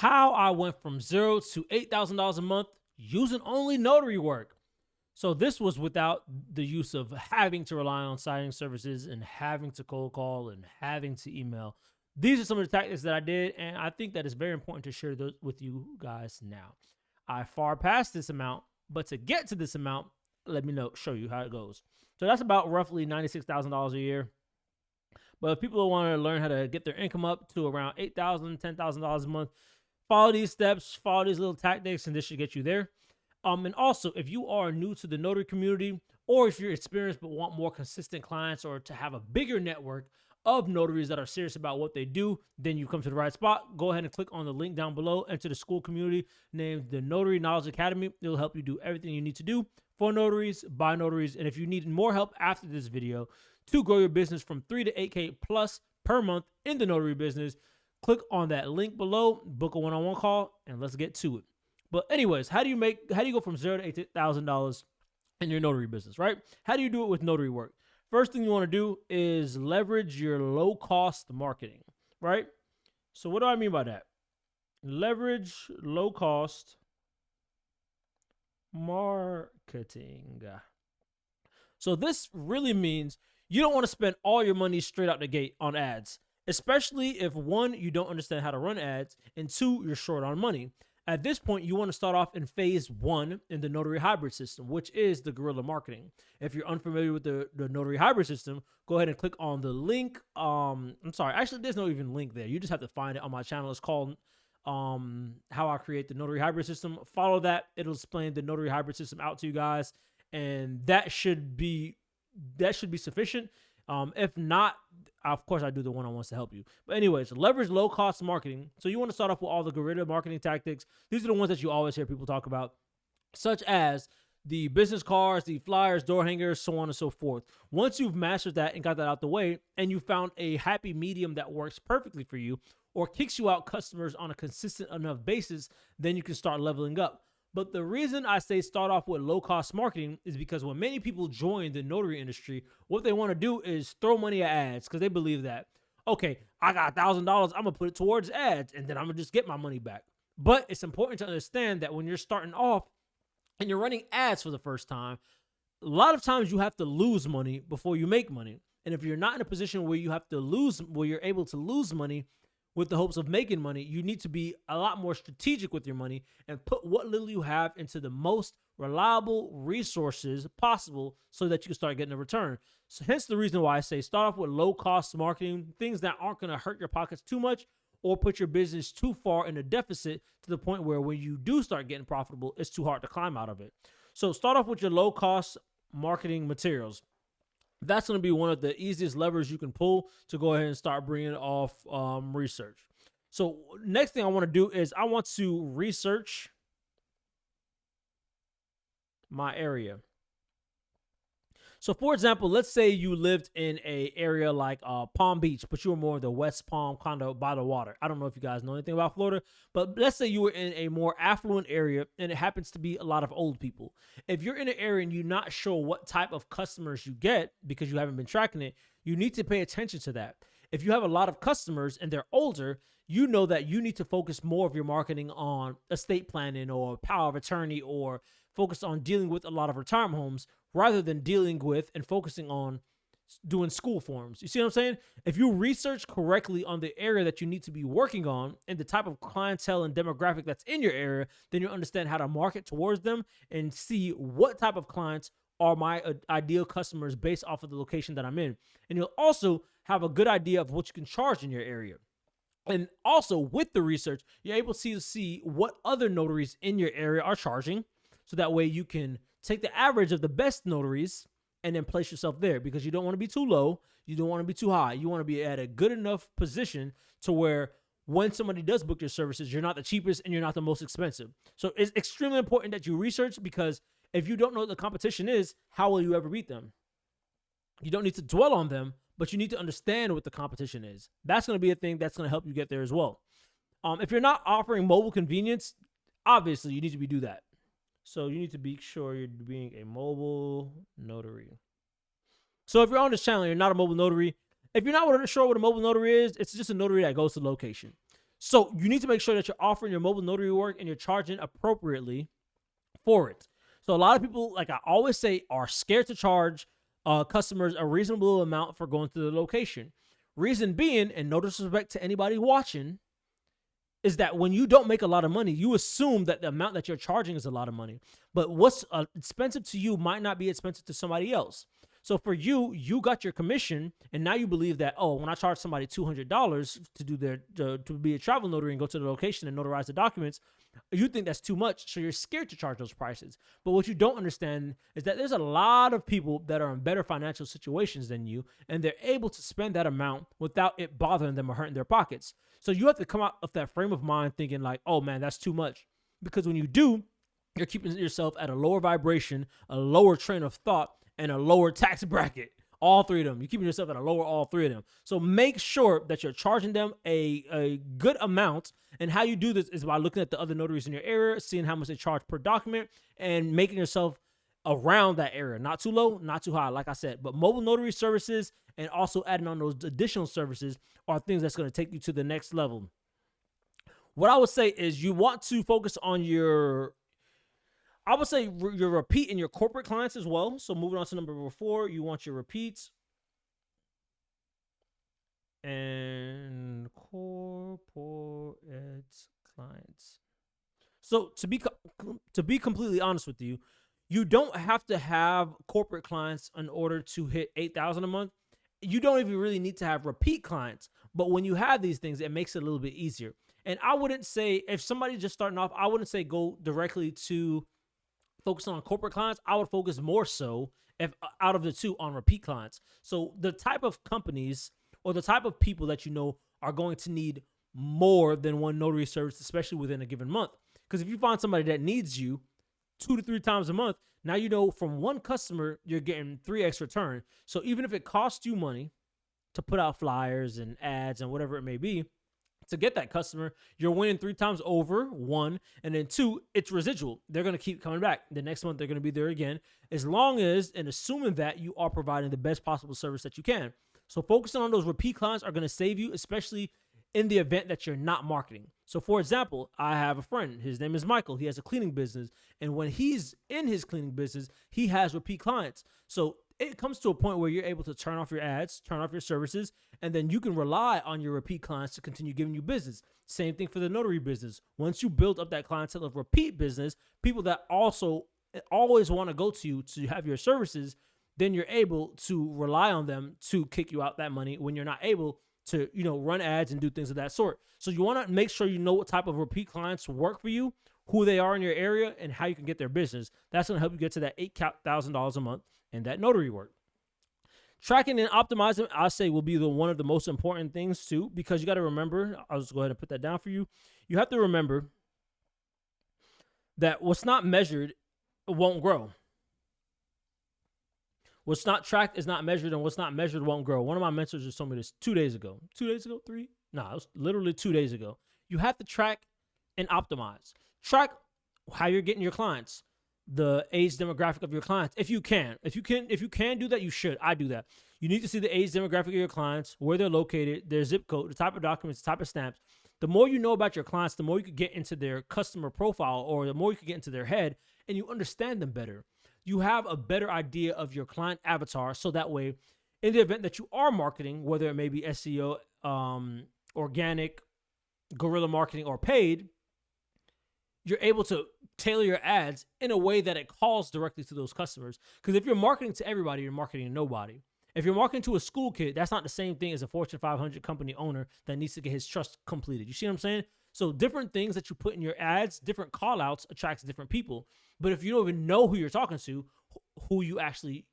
how I went from $0 to $8,000 a month using only notary work. So this was without the use of having to rely on signing services and having to cold call and having to email. These are some of the tactics that I did, and I think that it's very important to share those with you guys now. I far past this amount, but to get to this amount, let me show you how it goes. So that's about roughly $96,000 a year. But if people want to learn how to get their income up to around $8,000, $10,000 a month, follow these steps, follow these little tactics, and this should get you there. And also, if you are new to the notary community, or if you're experienced but want more consistent clients or to have a bigger network of notaries that are serious about what they do, then you come to the right spot. Go ahead and click on the link down below. Enter the school community named the Notary Knowledge Academy. It'll help you do everything you need to do for notaries, by notaries. And if you need more help after this video to grow your business from 3 to 8K plus per month in the notary business, click on that link below, book a one-on-one call, and let's get to it. But anyways, how do you go from $0 to $8,000 in your notary business, right? How do you do it with notary work? First thing you want to do is leverage your low-cost marketing, right? So what do I mean by that? Leverage low-cost marketing. So this really means you don't want to spend all your money straight out the gate on ads, especially if 1, you don't understand how to run ads, and 2, you're short on money. At this point, you want to start off in phase 1 in the Notary Hybrid system, which is the guerrilla marketing. If you're unfamiliar with the Notary Hybrid system, go ahead and click on the link. I'm sorry, actually, there's no even link there. You just have to find it on my channel. It's called How I Create the Notary Hybrid System. Follow that. It'll explain the Notary Hybrid system out to you guys, and that should be sufficient. If not, of course, I do the one-on-ones to help you. But anyways, leverage low-cost marketing. So you want to start off with all the guerrilla marketing tactics. These are the ones that you always hear people talk about, such as the business cards, the flyers, door hangers, so on and so forth. Once you've mastered that and got that out the way, and you found a happy medium that works perfectly for you or kicks you out customers on a consistent enough basis, then you can start leveling up. But the reason I say start off with low-cost marketing is because when many people join the notary industry, what they want to do is throw money at ads because they believe that, okay, I got $1,000, I'm going to put it towards ads, and then I'm going to just get my money back. But it's important to understand that when you're starting off and you're running ads for the first time, a lot of times you have to lose money before you make money. And if you're not in a position where you're able to lose money with the hopes of making money, you need to be a lot more strategic with your money and put what little you have into the most reliable resources possible so that you can start getting a return. So hence the reason why I say start off with low-cost marketing, things that aren't going to hurt your pockets too much or put your business too far in a deficit to the point where when you do start getting profitable, it's too hard to climb out of it. So start off with your low-cost marketing materials. That's going to be one of the easiest levers you can pull to go ahead and start bringing off research. So next thing I want to do is I want to research my area. So for example, let's say you lived in a area like Palm Beach, but you were more of the West Palm condo by the water. I don't know if you guys know anything about Florida, but let's say you were in a more affluent area and it happens to be a lot of old people. If you're in an area and you're not sure what type of customers you get because you haven't been tracking it, you need to pay attention to that. If you have a lot of customers and they're older, you know that you need to focus more of your marketing on estate planning or power of attorney or focus on dealing with a lot of retirement homes rather than dealing with and focusing on doing school forms. You see what I'm saying? If you research correctly on the area that you need to be working on and the type of clientele and demographic that's in your area, then you'll understand how to market towards them and see what type of clients are my ideal customers based off of the location that I'm in. And you'll also have a good idea of what you can charge in your area. And also with the research, you're able to see what other notaries in your area are charging. So that way you can take the average of the best notaries and then place yourself there, because you don't want to be too low. You don't want to be too high. You want to be at a good enough position to where when somebody does book your services, you're not the cheapest and you're not the most expensive. So it's extremely important that you research, because if you don't know what the competition is, how will you ever beat them? You don't need to dwell on them, but you need to understand what the competition is. That's going to be a thing that's going to help you get there as well. If you're not offering mobile convenience, obviously you need to do that. So you need to be sure you're being a mobile notary. So if you're on this channel, you're not a mobile notary. If you're not sure what a mobile notary is, it's just a notary that goes to location. So you need to make sure that you're offering your mobile notary work and you're charging appropriately for it. So a lot of people, like I always say, are scared to charge customers a reasonable amount for going to the location. Reason being, and no disrespect to anybody watching, is that when you don't make a lot of money, you assume that the amount that you're charging is a lot of money. But what's expensive to you might not be expensive to somebody else. So for you, you got your commission, and now you believe that, oh, when I charge somebody $200 to do their to be a travel notary and go to the location and notarize the documents, you think that's too much, so you're scared to charge those prices. But what you don't understand is that there's a lot of people that are in better financial situations than you, and they're able to spend that amount without it bothering them or hurting their pockets. So you have to come out of that frame of mind thinking like, oh man, that's too much. Because when you do, you're keeping yourself at a lower vibration, a lower train of thought, and a lower tax bracket. All three of them. You're keeping yourself at a lower all three of them. So make sure that you're charging them a good amount. And how you do this is by looking at the other notaries in your area, seeing how much they charge per document, and making yourself around that area. Not too low, not too high, like I said. But mobile notary services and also adding on those additional services are things that's going to take you to the next level. What I would say is you want to focus on your repeat and your corporate clients as well. So moving on to number 4, you want your repeats and corporate clients. So to be completely honest with you, you don't have to have corporate clients in order to hit 8,000 a month. You don't even really need to have repeat clients. But when you have these things, it makes it a little bit easier. And I wouldn't say, if somebody's just starting off, I wouldn't say go directly to focusing on corporate clients. I would focus more so, if out of the two, on repeat clients. So the type of companies or the type of people that you know are going to need more than one notary service, especially within a given month. Because if you find somebody that needs you 2 to 3 times a month, now you know from one customer you're getting 3x return. So even if it costs you money to put out flyers and ads and whatever it may be to get that customer, you're winning 3 times over, 1, and then 2, it's residual. They're going to keep coming back. The next month they're going to be there again, as long as and assuming that you are providing the best possible service that you can. So focusing on those repeat clients are going to save you, especially in the event that you're not marketing. So for example, I have a friend, his name is Michael. He has a cleaning business, and when he's in his cleaning business, he has repeat clients. So it comes to a point where you're able to turn off your ads, turn off your services, and then you can rely on your repeat clients to continue giving you business. Same thing for the notary business. Once you build up that clientele of repeat business, people that also always want to go to you to have your services, then you're able to rely on them to kick you out that money when you're not able to, run ads and do things of that sort. So you want to make sure you know what type of repeat clients work for you, who they are in your area, and how you can get their business. That's going to help you get to that $8,000 a month in that notary work. Tracking and optimizing, I say, will be one of the most important things too, because you got to remember, I'll just go ahead and put that down for you. You have to remember that what's not measured won't grow. What's not tracked is not measured, and what's not measured won't grow. One of my mentors just told me this 2 days ago. 2 days ago? 3? No, it was literally 2 days ago. You have to track and optimize. Track how you're getting your clients, the age demographic of your clients, if you can. If you can do that, you should. I do that. You need to see the age demographic of your clients, where they're located, their zip code, the type of documents, the type of stamps. The more you know about your clients, the more you can get into their customer profile, or the more you can get into their head, and you understand them better. You have a better idea of your client avatar, so that way, in the event that you are marketing, whether it may be SEO, organic, guerrilla marketing, or paid, you're able to tailor your ads in a way that it calls directly to those customers. Because if you're marketing to everybody, you're marketing to nobody. If you're marketing to a school kid, that's not the same thing as a Fortune 500 company owner that needs to get his trust completed. You see what I'm saying? So different things that you put in your ads, different call outs attracts different people. But if you don't even know who you're talking to, who you actually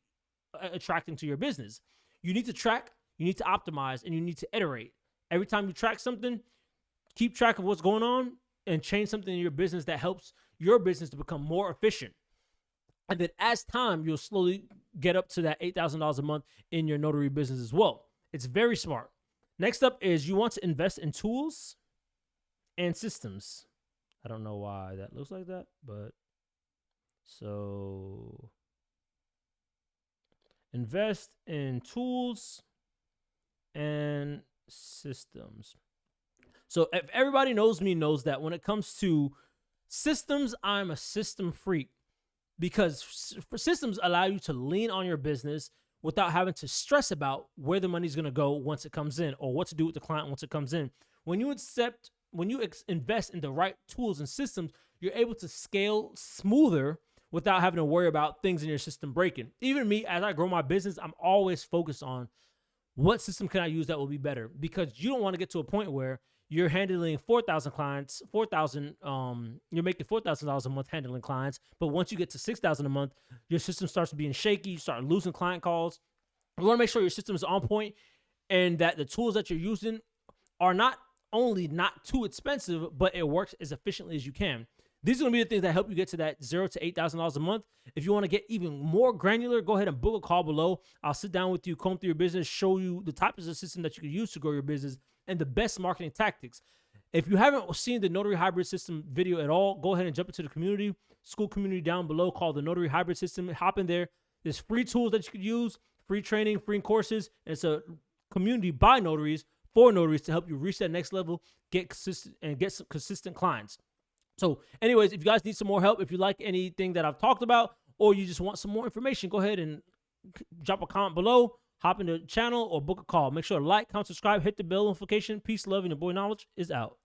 attracting to your business, you need to track, you need to optimize, and you need to iterate. Every time you track something, keep track of what's going on and change something in your business that helps your business to become more efficient. And then as time, you'll slowly get up to that $8,000 a month in your notary business as well. It's very smart. Next up is you want to invest in tools and systems. I don't know why that looks like that, but so invest in tools and systems. So if everybody knows me, knows that when it comes to systems, I'm a system freak, because systems allow you to lean on your business without having to stress about where the money's going to go once it comes in, or what to do with the client once it comes in. When you invest in the right tools and systems, you're able to scale smoother without having to worry about things in your system breaking. Even me, as I grow my business, I'm always focused on what system can I use that will be better, because you don't want to get to a point where you're handling 4,000 clients, you're making $4,000 a month handling clients. But once you get to 6,000 a month, your system starts being shaky. You start losing client calls. You want to make sure your system is on point, and that the tools that you're using are not only not too expensive, but it works as efficiently as you can. These are going to be the things that help you get to that $0 to $8,000 a month. If you want to get even more granular, go ahead and book a call below. I'll sit down with you, comb through your business, show you the types of system that you can use to grow your business and the best marketing tactics. If you haven't seen the Notary Hybrid System video at all, go ahead and jump into the community, school community down below called the Notary Hybrid System. Hop in there. There's free tools that you could use, free training, free courses, and it's a community by notaries for notaries to help you reach that next level, get consistent, and get some consistent clients. So anyways, if you guys need some more help, if you like anything that I've talked about, or you just want some more information, go ahead and drop a comment below, hop in the channel, or book a call. Make sure to like, comment, subscribe, hit the bell notification. Peace, love, and your boy Knowledge is out.